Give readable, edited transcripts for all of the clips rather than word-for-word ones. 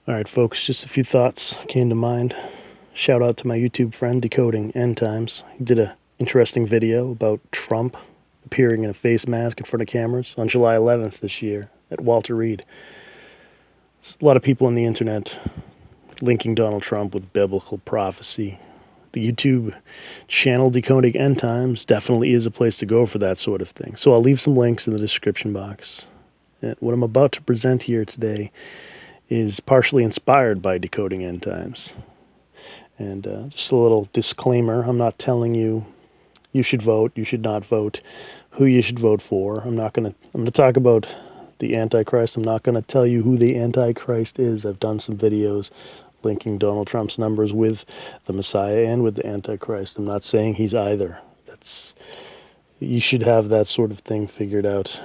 Alright folks, just a few thoughts came to mind. Shout out to my YouTube friend Dεcοdιng ΕΝD TIMES. He did an interesting video about Trump appearing in a face mask in front of cameras on July 11th this year at Walter Reed. There's a lot of people on the internet linking Donald Trump with biblical prophecy. The YouTube channel Dεcοdιng ΕΝD TIMES definitely is a place to go for that sort of thing. So I'll leave some links in the description box. And what I'm about to present here today is partially inspired by Dεcοdιng ΕND TIMES. And just a little disclaimer, I'm not telling you you should vote, you should not vote, who you should vote for. I'm going to talk about the Antichrist. I'm not going to tell you who the Antichrist is. I've done some videos linking Donald Trump's numbers with the Messiah and with the Antichrist. I'm not saying he's either. You should have that sort of thing figured out.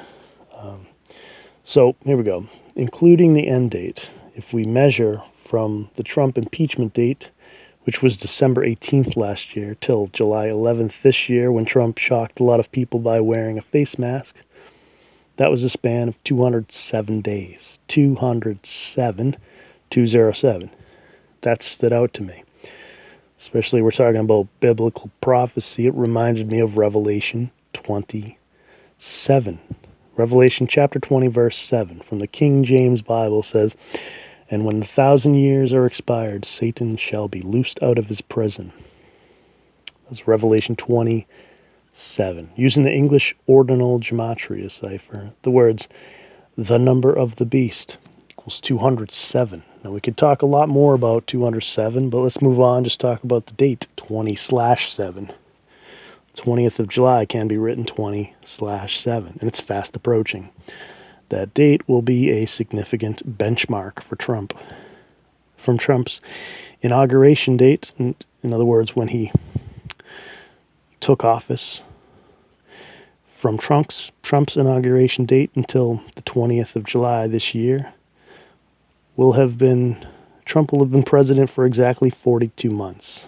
So here we go. Including the end date, if we measure from the Trump impeachment date, which was December 18th last year, till July 11th this year, when Trump shocked a lot of people by wearing a face mask, that was a span of 207 days. 207. That stood out to me. Especially we're talking about biblical prophecy. It reminded me of Revelation 27. Revelation chapter 20, verse 7 from the King James Bible says, "And when 1,000 years are expired, Satan shall be loosed out of his prison." That's Revelation 27. Using the English ordinal gematria cipher, the words, "the number of the beast" equals 207. Now we could talk a lot more about 207, but let's move on, just talk about the date, 20/7. 20th of July can be written 20/7, and it's fast approaching. That date will be a significant benchmark for Trump. From Trump's inauguration date, in other words, when he took office, from Trump's inauguration date until the 20th of July this year, Trump will have been president for exactly 42 months.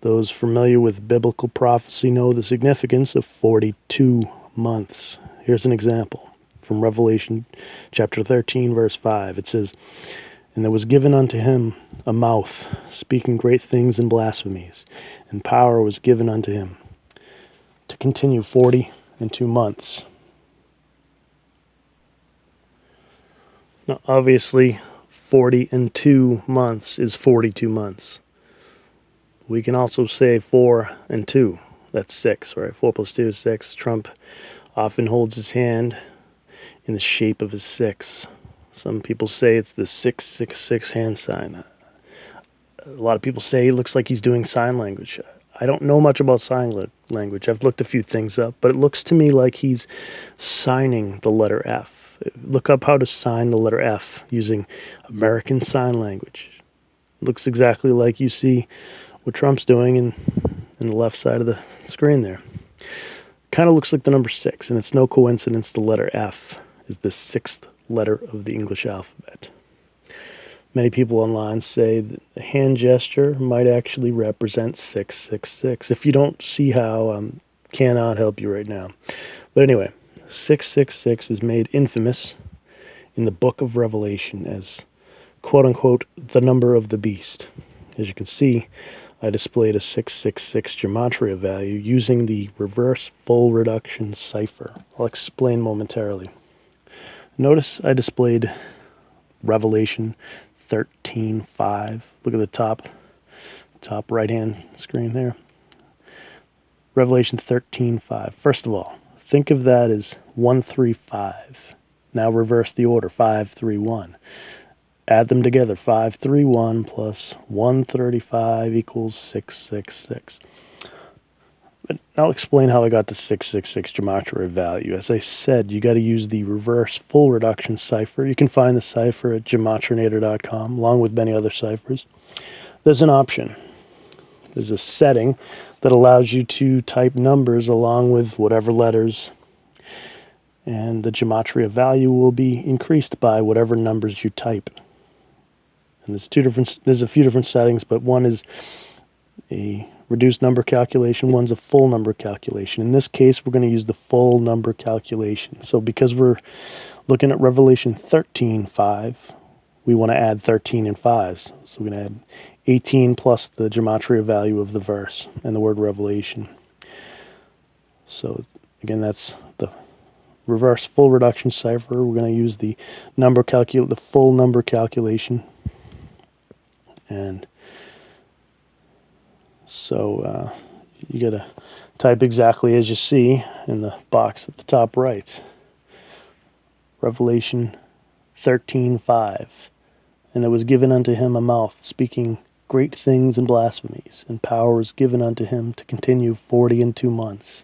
Those familiar with biblical prophecy know the significance of 42 months. Here's an example from Revelation chapter 13, verse 5. It says, "And there was given unto him a mouth, speaking great things and blasphemies, and power was given unto him to continue 42 months. Now, obviously, 42 months is 42 months. We can also say 4 and 2. That's 6, right? 4 plus 2 is 6. Trump often holds his hand in the shape of a 6. Some people say it's the 666 hand sign. A lot of people say it looks like he's doing sign language. I don't know much about sign language. I've looked a few things up, but it looks to me like he's signing the letter F. Look up how to sign the letter F using American Sign Language. It looks exactly like you see what Trump's doing in the left side of the screen there. Kind of looks like the number 6, and it's no coincidence the letter F is the 6th letter of the English alphabet. Many people online say that the hand gesture might actually represent 666. If you don't see how, cannot help you right now. But anyway, 666 is made infamous in the book of Revelation as, quote-unquote, the number of the beast. As you can see, I displayed a 666 gematria value using the reverse full reduction cipher. I'll explain momentarily. Notice I displayed Revelation 13:5. Look at the top right-hand screen there. Revelation 13:5. First of all, think of that as 135. Now reverse the order, 531. Add them together, 531 plus 135 equals 666. But I'll explain how I got the 666 gematria value. As I said, you got to use the reverse full reduction cipher. You can find the cipher at gematrinator.com, along with many other ciphers. There's an option. There's a setting that allows you to type numbers along with whatever letters, and the gematria value will be increased by whatever numbers you type. And there's a few different settings, but one is a reduced number calculation, one's a full number calculation. In this case, we're going to use the full number calculation. So because we're looking at Revelation 13:5, we want to add 13 and 5s. So we're going to add 18 plus the gematria value of the verse and the word revelation. So again, that's the reverse full reduction cipher. We're going to use the full number calculation. And so you got to type exactly as you see in the box at the top right. Revelation 13:5. And it was given unto him a mouth, speaking great things and blasphemies, and power was given unto him to continue 42 months.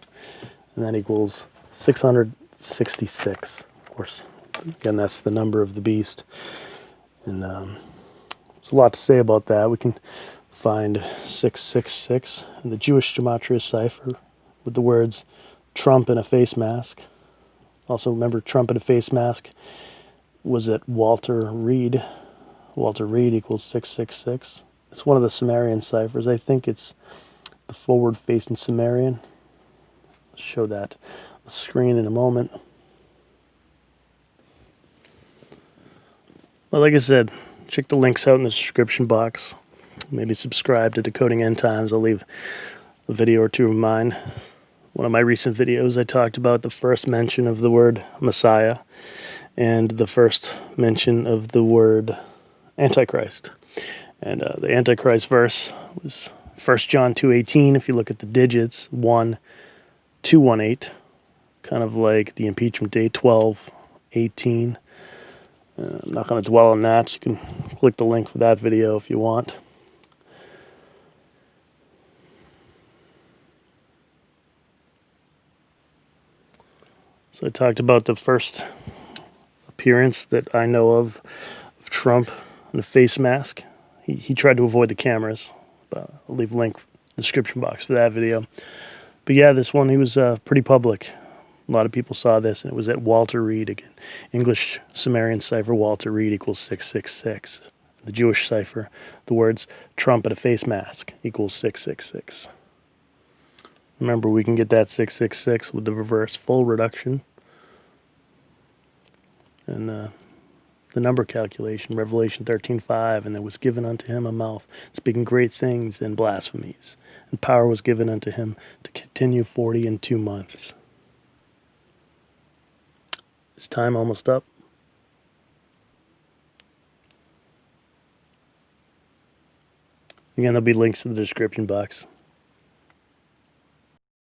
And that equals 666. Of course, again, that's the number of the beast. And there's a lot to say about that. We can find 666 in the Jewish gematria cipher with the words Trump and a face mask. Also, remember, Trump and a face mask was at Walter Reed. Walter Reed equals 666. It's one of the Sumerian ciphers. I think it's the forward-facing Sumerian. I'll show that on the screen in a moment. Well, like I said, check the links out in the description box. Maybe subscribe to Dెcοdਿng End Times. I'll leave a video or two of mine. One of my recent videos, I talked about the first mention of the word Messiah and the first mention of the word Antichrist. And the Antichrist verse was 1 John 2:18. If you look at the digits, 1218, kind of like the impeachment date, 12:18. I'm not going to dwell on that. So you can click the link for that video if you want. So I talked about the first appearance that I know of Trump in a face mask. He tried to avoid the cameras. I'll leave a link in the description box for that video. But yeah, this one, he was pretty public. A lot of people saw this, and it was at Walter Reed again. English Sumerian cipher, Walter Reed equals 666. The Jewish cipher, the words Trump and a face mask equals 666. Remember, we can get that 666 with the reverse full reduction. And the number calculation, Revelation 13:5, and there was given unto him a mouth, speaking great things and blasphemies. And power was given unto him to continue 42 months. Is time almost up? Again, there'll be links in the description box.